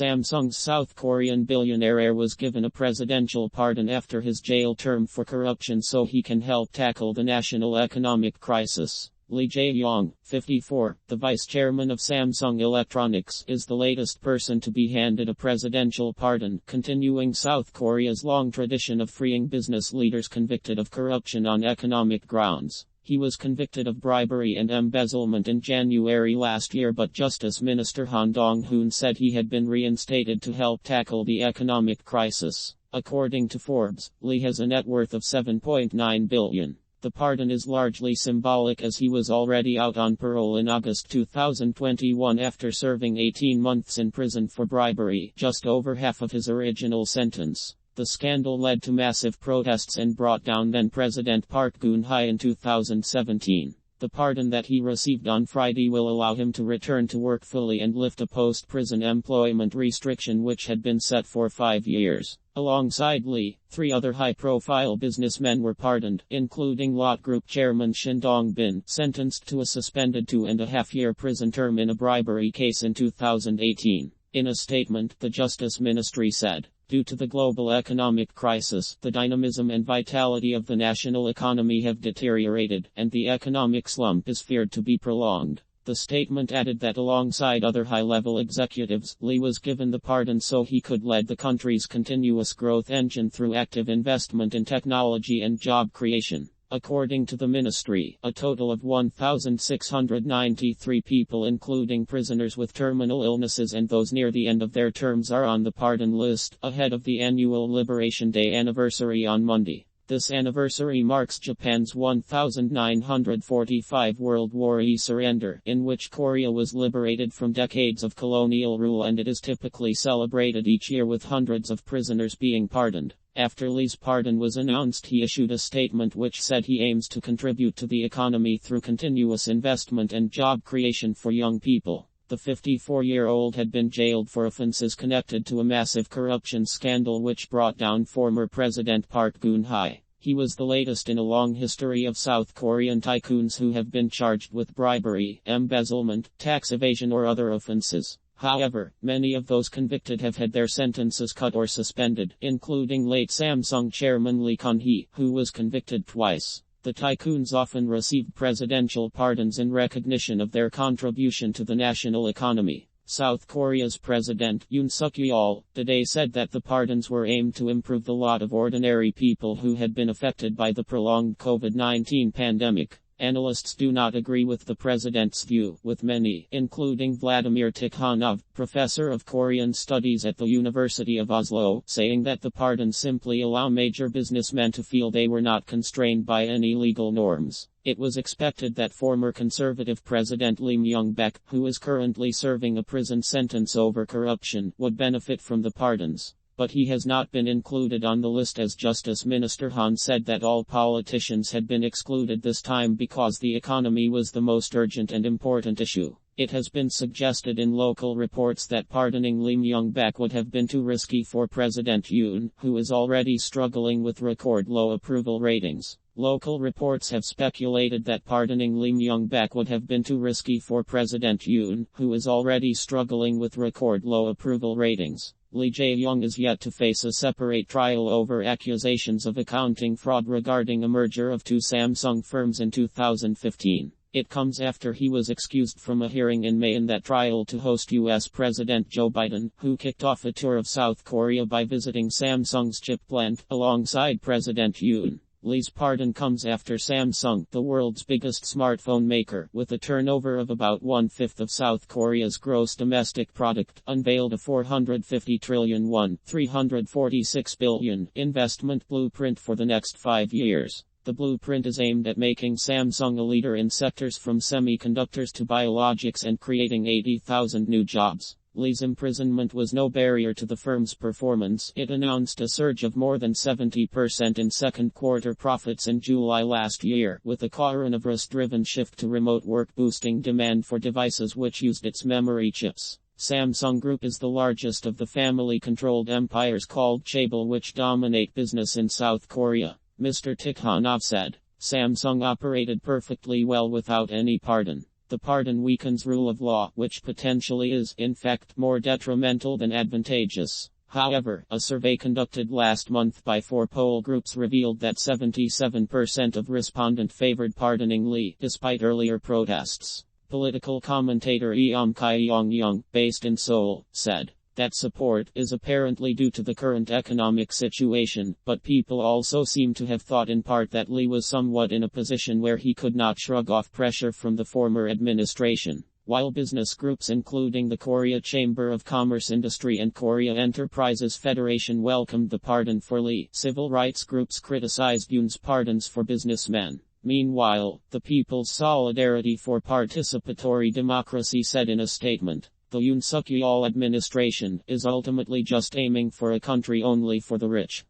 Samsung's South Korean billionaire heir was given a presidential pardon after his jail term for corruption so he can help tackle the national economic crisis. Lee Jae-yong, 54, the vice chairman of Samsung Electronics, is the latest person to be handed a presidential pardon, continuing South Korea's long tradition of freeing business leaders convicted of corruption on economic grounds. He was convicted of bribery and embezzlement in January last year, but Justice Minister Han Dong-hoon said he had been reinstated to help tackle the economic crisis. According to Forbes, Lee has a net worth of $7.9 billion. The pardon is largely symbolic as he was already out on parole in August 2021 after serving 18 months in prison for bribery, just over half of his original sentence. The scandal led to massive protests and brought down then-President Park Geun-hye in 2017. The pardon that he received on Friday will allow him to return to work fully and lift a post-prison employment restriction which had been set for 5 years. Alongside Lee, 3 other high-profile businessmen were pardoned, including Lotte Group chairman Shin Dong-bin, sentenced to a suspended 2.5-year prison term in a bribery case in 2018. In a statement, the Justice Ministry said, "Due to the global economic crisis, the dynamism and vitality of the national economy have deteriorated, and the economic slump is feared to be prolonged." The statement added that alongside other high-level executives, Lee was given the pardon so he could lead the country's continuous growth engine through active investment in technology and job creation. According to the ministry, a total of 1,693 people, including prisoners with terminal illnesses and those near the end of their terms, are on the pardon list, ahead of the annual Liberation Day anniversary on Monday. This anniversary marks Japan's 1945 World War I surrender, in which Korea was liberated from decades of colonial rule, and it is typically celebrated each year with hundreds of prisoners being pardoned. After Lee's pardon was announced, he issued a statement which said he aims to contribute to the economy through continuous investment and job creation for young people. The 54-year-old had been jailed for offenses connected to a massive corruption scandal which brought down former President Park Geun-hye. He was the latest in a long history of South Korean tycoons who have been charged with bribery, embezzlement, tax evasion or other offenses. However, many of those convicted have had their sentences cut or suspended, including late Samsung chairman Lee Kun-hee, who was convicted twice. The tycoons often received presidential pardons in recognition of their contribution to the national economy. South Korea's President Yoon Suk-yeol today said that the pardons were aimed to improve the lot of ordinary people who had been affected by the prolonged COVID-19 pandemic. Analysts do not agree with the president's view, with many, including Vladimir Tikhonov, professor of Korean studies at the University of Oslo, saying that the pardons simply allow major businessmen to feel they were not constrained by any legal norms. It was expected that former conservative President Lee Myung-bak, who is currently serving a prison sentence over corruption, would benefit from the pardons. But he has not been included on the list, as Justice Minister Han said that all politicians had been excluded this time because the economy was the most urgent and important issue. It has been suggested in local reports that pardoning Lee Myung-bak would have been too risky for President Yoon, who is already struggling with record low approval ratings. Local reports have speculated that pardoning Lee Myung-bak would have been too risky for President Yoon, who is already struggling with record low approval ratings. Lee Jae-yong is yet to face a separate trial over accusations of accounting fraud regarding a merger of 2 Samsung firms in 2015. It comes after he was excused from a hearing in May in that trial to host U.S. President Joe Biden, who kicked off a tour of South Korea by visiting Samsung's chip plant, alongside President Yoon. Lee's pardon comes after Samsung, the world's biggest smartphone maker, with a turnover of about 1/5 of South Korea's gross domestic product, unveiled a 450 trillion won ($346 billion) investment blueprint for the next 5 years. The blueprint is aimed at making Samsung a leader in sectors from semiconductors to biologics and creating 80,000 new jobs. Lee's imprisonment was no barrier to the firm's performance. It announced a surge of more than 70% in second quarter profits in July last year, with a coronavirus-driven shift to remote work boosting demand for devices which used its memory chips. Samsung Group is the largest of the family-controlled empires called chaebol which dominate business in South Korea. Mr. Tikhonov said, "Samsung operated perfectly well without any pardon. The pardon weakens rule of law, which potentially is, in fact, more detrimental than advantageous. However, a survey conducted last month by 4 poll groups revealed that 77% of respondents favored pardoning Lee, despite earlier protests. Political commentator Eom Kyung-young, based in Seoul, said that support is apparently due to the current economic situation, but people also seem to have thought in part that Lee was somewhat in a position where he could not shrug off pressure from the former administration. While business groups including the Korea Chamber of Commerce Industry and Korea Enterprises Federation welcomed the pardon for Lee, civil rights groups criticized Yoon's pardons for businessmen. Meanwhile, the People's Solidarity for Participatory Democracy said in a statement, "The Yoon Suk-yeol administration is ultimately just aiming for a country only for the rich."